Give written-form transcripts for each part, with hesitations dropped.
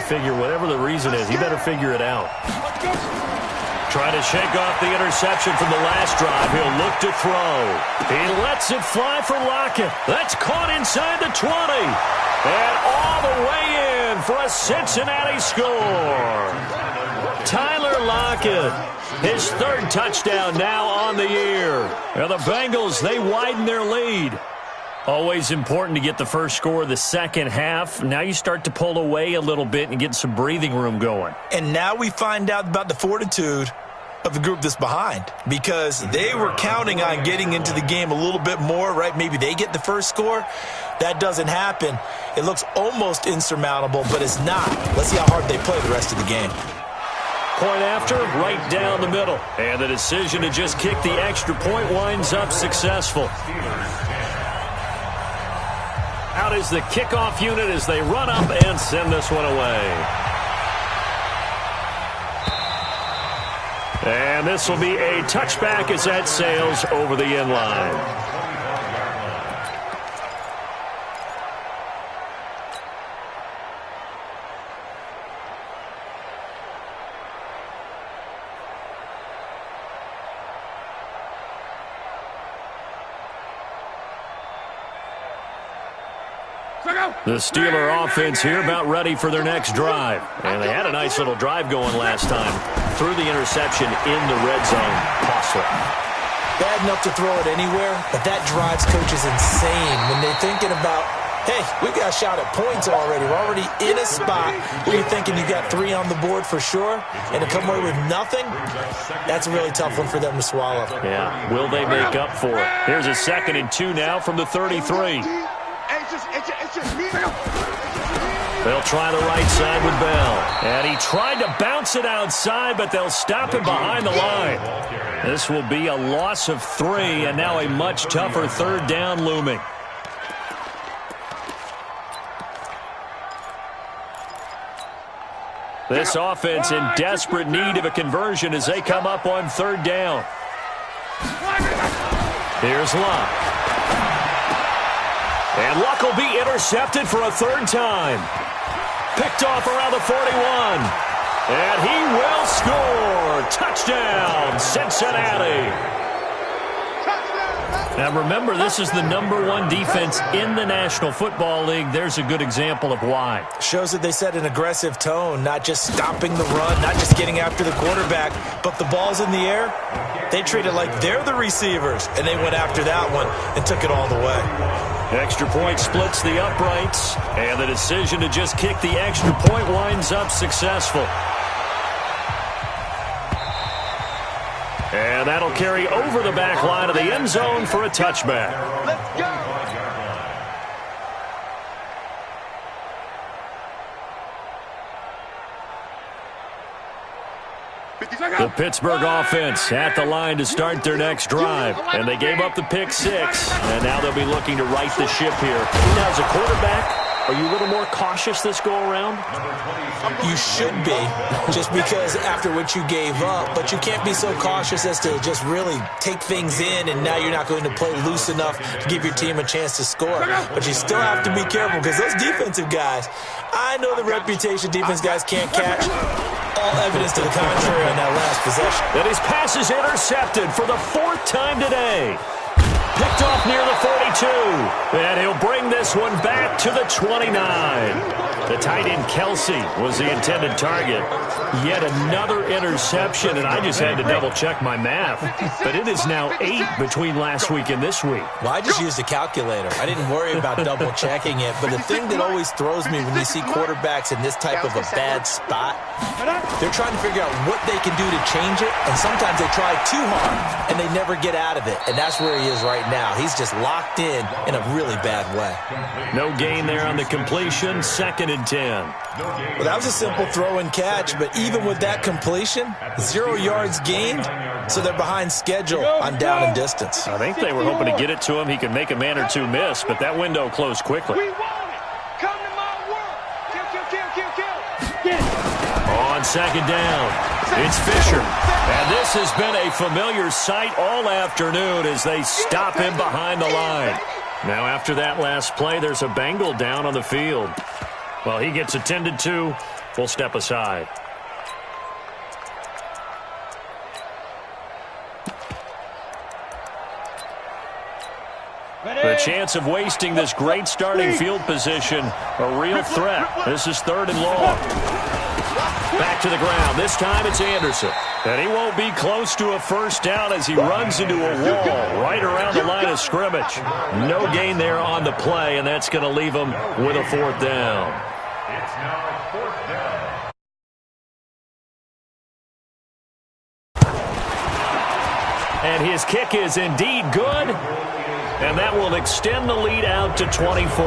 figure whatever the reason is, he better figure it out. Trying to shake off the interception from the last drive. He'll look to throw. He lets it fly for Lockett. That's caught inside the 20. And all the way in for a Cincinnati score. Tyler Lockett, his third touchdown now on the year. Now the Bengals, they widen their lead. Always important to get the first score of the second half. Now you start to pull away a little bit and get some breathing room going. And now we find out about the fortitude of the group that's behind, because they were counting on getting into the game a little bit more, right? Maybe they get the first score. That doesn't happen. It looks almost insurmountable, but it's not. Let's see how hard they play the rest of the game. Point after, right down the middle. And the decision to just kick the extra point winds up successful. Out is the kickoff unit as they run up and send this one away. And this will be a touchback as that sails over the end line. The Steeler offense here about ready for their next drive. And they had a nice little drive going last time. Threw the interception in the red zone. Costly. Bad enough to throw it anywhere, but that drives coaches insane when they're thinking about, hey, we got a shot at points already. We're already in a spot where you're thinking you got 3 on the board for sure, and to come away with nothing, that's a really tough one for them to swallow. Yeah, will they make up for it? Here's a 2nd and 2 now from the 33. They'll try the right side with Bell. And he tried to bounce it outside, but they'll stop him behind the line. This will be a loss of 3, and now a much tougher 3rd down looming. This offense in desperate need of a conversion as they come up on 3rd down. Here's Luck. And Luck will be intercepted for a 3rd time. Picked off around the 41. And he will score. Touchdown, Cincinnati. Now remember, this is the #1 defense in the National Football League. There's a good example of why. Shows that they set an aggressive tone, not just stopping the run, not just getting after the quarterback, but the ball's in the air. They treat it like they're the receivers, and they went after that one and took it all the way. Extra point splits the uprights, and the decision to just kick the extra point winds up successful. And that'll carry over the back line of the end zone for a touchback. Let's go. The Pittsburgh offense at the line to start their next drive. And they gave up the pick 6, and now they'll be looking to right the ship here. Now, as a quarterback, are you a little more cautious this go-around? You should be, just because after what you gave up, but you can't be so cautious as to just really take things in, and now you're not going to play loose enough to give your team a chance to score. But you still have to be careful, because those defensive guys, I know the reputation defense guys can't catch. All evidence to the contrary on that last possession. And his pass is intercepted for the 4th time today. Picked off near the 42. And he'll bring this one back to the 29. The tight end Kelsey was the intended target. Yet another interception, and I just had to double-check my math. But it is now 8 between last week and this week. Well, I just used a calculator. I didn't worry about double-checking it. But the thing that always throws me when you see quarterbacks in this type of a bad spot, they're trying to figure out what they can do to change it. And sometimes they try too hard, and they never get out of it. And that's where he is right now. He's just locked in a really bad way. No gain there on the completion. 2nd and 10. Well, that was a simple throw and catch, but even with that completion, 0 yards gained, so they're behind schedule on down and distance. I think they were hoping to get it to him. He could make a man or two miss, but that window closed quickly. We want it. Come to my world. Kill. On 2nd down, it's Fisher. And this has been a familiar sight all afternoon as they stop him behind the line. Now, after that last play, there's a Bengal down on the field. Well, he gets attended to. will step aside. The chance of wasting this great starting field position, a real threat. This is 3rd and long. Back to the ground. This time it's Anderson. And he won't be close to a first down as he runs into a wall right around the line of scrimmage. No gain there on the play, and that's going to leave him with a 4th down. It's now 4th down. And his kick is indeed good. And that will extend the lead out to 24.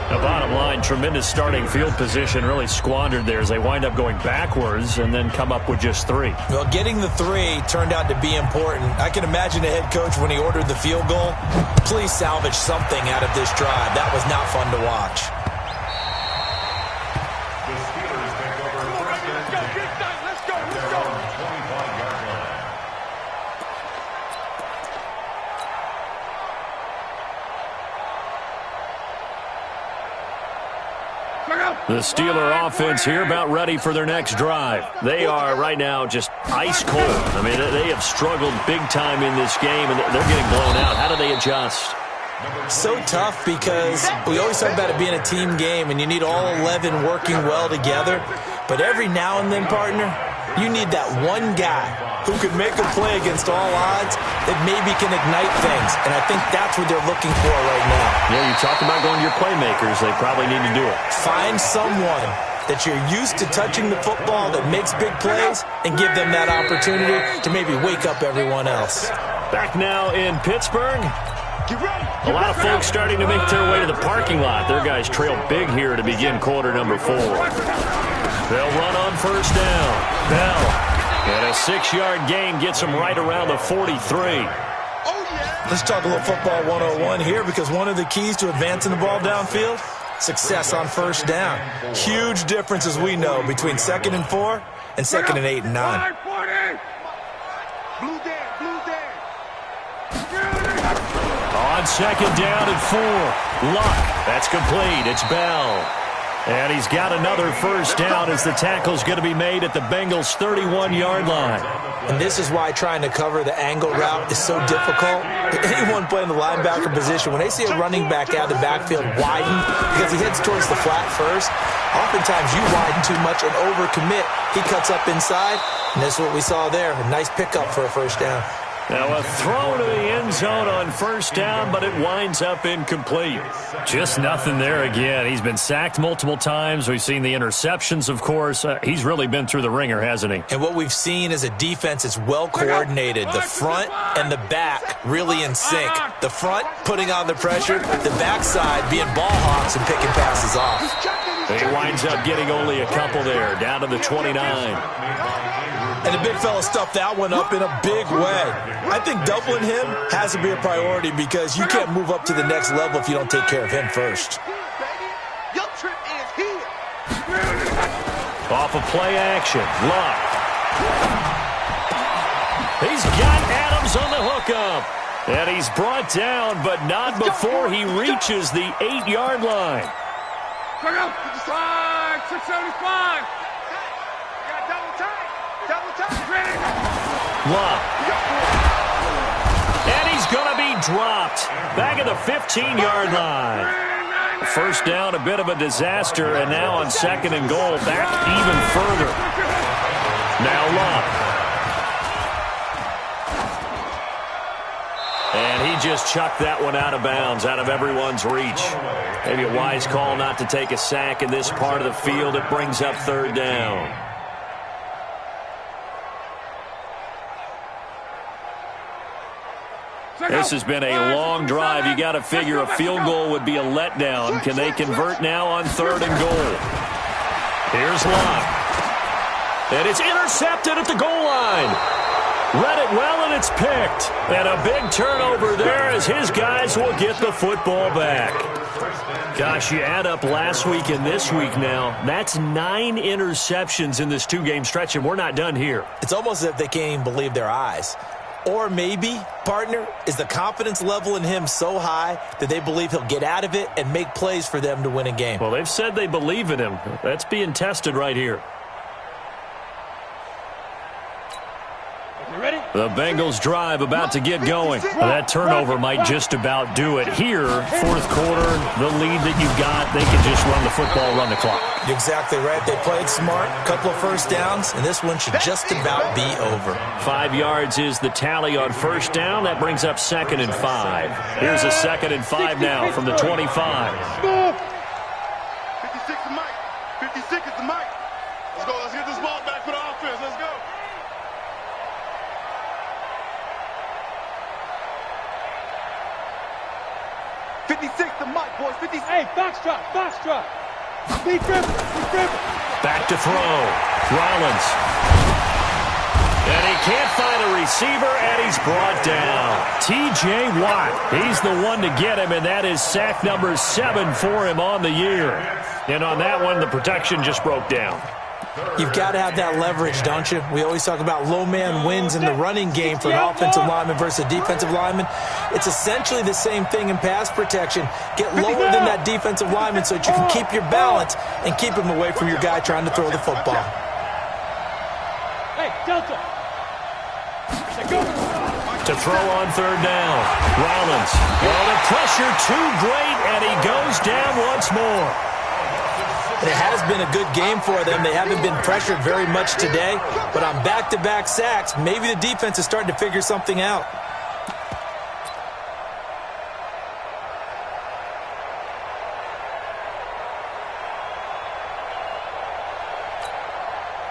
The bottom line, tremendous starting field position, really squandered there as they wind up going backwards and then come up with just 3. Well, getting the 3 turned out to be important. I can imagine the head coach when he ordered the field goal. Please salvage something out of this drive. That was not fun to watch. The Steelers take over first and 10. Let's go. 25-yard line. The Steeler offense here about ready for their next drive. They are right now just ice cold. I mean, they have struggled big time in this game, and they're getting blown out. How do they adjust? So tough because we always talk about it being a team game, and you need all 11 working well together. But every now and then, partner, you need that one guy who could make a play against all odds that maybe can ignite things. And I think that's what they're looking for right now. Yeah, you talk about going to your playmakers. They probably need to do it. Find someone that you're used to touching the football that makes big plays and give them that opportunity to maybe wake up everyone else. Back now in Pittsburgh. A lot of folks starting to make their way to the parking lot. Their guys trail big here to begin quarter number 4. They'll run on first down. Bell. And a 6-yard gain gets them right around the 43. Let's talk a little football 101 here, because one of the keys to advancing the ball downfield, success on first down. Huge difference, as we know, between 2nd and 4 and 2nd and 8 and 9. On 2nd down and 4. Luck. That's complete. It's Bell. And he's got another first down as the tackle's going to be made at the Bengals' 31-yard line. And this is why trying to cover the angle route is so difficult. Anyone playing the linebacker position, when they see a running back out of the backfield widen because he heads towards the flat first, oftentimes you widen too much and overcommit. He cuts up inside, and that's what we saw there. A nice pickup for a first down. Now a throw to the end zone on first down, but it winds up incomplete. Just nothing there again. He's been sacked multiple times. We've seen the interceptions, of course. He's really been through the ringer, hasn't he? And what we've seen is a defense that's well coordinated. The front and the back really in sync. The front putting on the pressure, the backside being ball hawks and picking passes off. He winds up getting only a couple there, down to the 29. And the big fella stuffed that one up in a big way. I think doubling him has to be a priority, because you can't move up to the next level if you don't take care of him first. Your trip is here. Off of play action. Luck. He's got Adams on the hookup. And he's brought down, but not before he reaches the 8-yard line. Check out. 675. Got double time. Luck. And he's going to be dropped. Back at the 15-yard line. First down, a bit of a disaster, and now on 2nd and goal, back even further. Now Luck. And he just chucked that one out of bounds, out of everyone's reach. Maybe a wise call not to take a sack in this part of the field. It brings up 3rd down. This has been a long drive. You got to figure a field goal would be a letdown. Can they convert now on 3rd and goal? Here's Luck. And it's intercepted at the goal line. Read it well, and it's picked. And a big turnover there as his guys will get the football back. Gosh, you add up last week and this week now. That's 9 interceptions in this 2-game stretch, and we're not done here. It's almost as if they can't even believe their eyes. Or maybe, partner, is the confidence level in him so high that they believe he'll get out of it and make plays for them to win a game. Well, they've said they believe in him. That's being tested right here. The Bengals drive about to get going. That turnover might just about do it. Here, fourth quarter, the lead that you've got, they can just run the football, run the clock. You're exactly right. They played smart, a couple of first downs, and this one should just about be over. 5 yards is the tally on first down. That brings up 2nd and 5. Here's a 2nd and 5 now from the 25. 56 is Mike. 56 is the Mike. Let's go. Let's get this ball back for the offense. Let's go. Hey, box drop. Speed dribble. Back to throw. Rollins. And he can't find a receiver, and he's brought down. T.J. Watt, he's the one to get him, and that is sack number 7 for him on the year. And on that one, the protection just broke down. You've got to have that leverage, don't you? We always talk about low man wins in the running game for an offensive lineman versus a defensive lineman. It's essentially the same thing in pass protection. Get lower than that defensive lineman so that you can keep your balance and keep him away from your guy trying to throw the football. Hey, Delta. To throw on third down. Rollins. Well, the pressure too great, and he goes down once more. It has been a good game for them. They haven't been pressured very much today, but on back-to-back sacks, maybe the defense is starting to figure something out.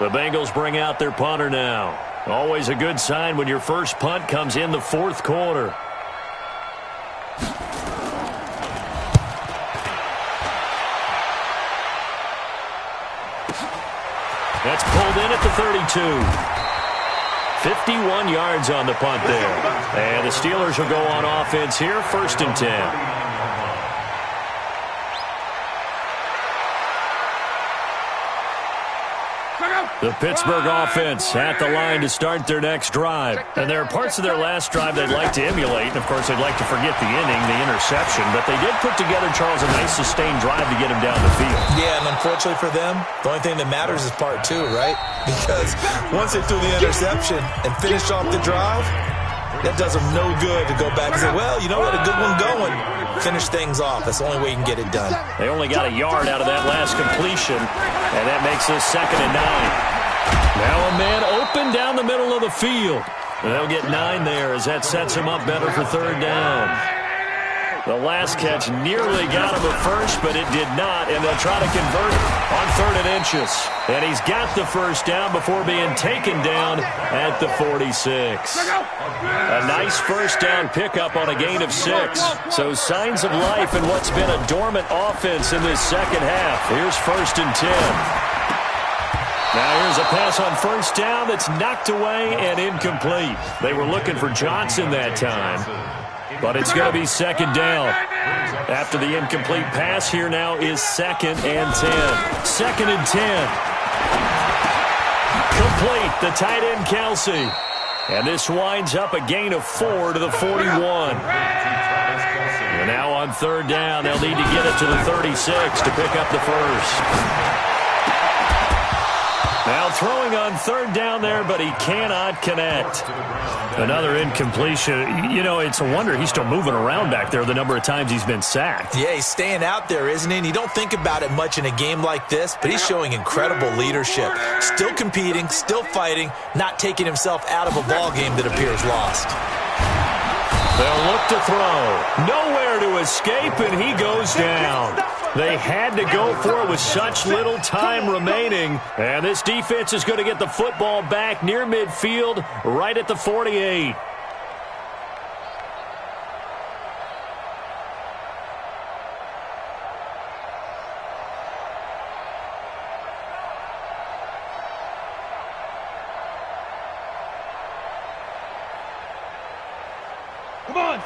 The Bengals bring out their punter now. Always a good sign when your first punt comes in the fourth quarter. That's pulled in at the 32. 51 yards on the punt there. And the Steelers will go on offense here, 1st and 10. The Pittsburgh offense at the line to start their next drive. And there are parts of their last drive they'd like to emulate. And, of course, they'd like to forget the inning, the interception. But they did put together, Charles, a nice sustained drive to get him down the field. Yeah, and unfortunately for them, the only thing that matters is part 2, right? Because once they threw the interception and finished off the drive, that does them no good to go back and say, well, you know what, a good one going. Finish things off. That's the only way you can get it done. They only got a yard out of that last completion, and that makes this 2nd and 9. Now a man open down the middle of the field. And they'll get 9 there as that sets him up better for third down. The last catch nearly got him at first, but it did not, and they'll try to convert it on 3rd and inches. And he's got the first down before being taken down at the 46. A nice first down pickup on a gain of 6. So signs of life in what's been a dormant offense in this second half. Here's 1st and 10. Now here's a pass on first down that's knocked away and incomplete. They were looking for Johnson that time. But it's going to be 2nd down. After the incomplete pass, here now is 2nd and 10. 2nd and 10. Complete, the tight end Kelsey. And this winds up a gain of 4 to the 41. And now on third down, they'll need to get it to the 36 to pick up the first. Now throwing on third down there, but he cannot connect. Another incompletion. You know, it's a wonder he's still moving around back there the number of times he's been sacked. Yeah, he's staying out there, isn't he? And you don't think about it much in a game like this, but he's showing incredible leadership. Still competing, still fighting, not taking himself out of a ball game that appears lost. They'll look to throw. Nowhere to escape, and he goes down. They had to go for it with such little time remaining. And this defense is going to get the football back near midfield, right at the 48.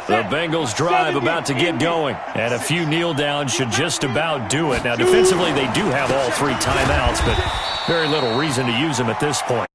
The Bengals drive about to get going, and a few kneel downs should just about do it. Now, defensively, they do have all 3 timeouts, but very little reason to use them at this point.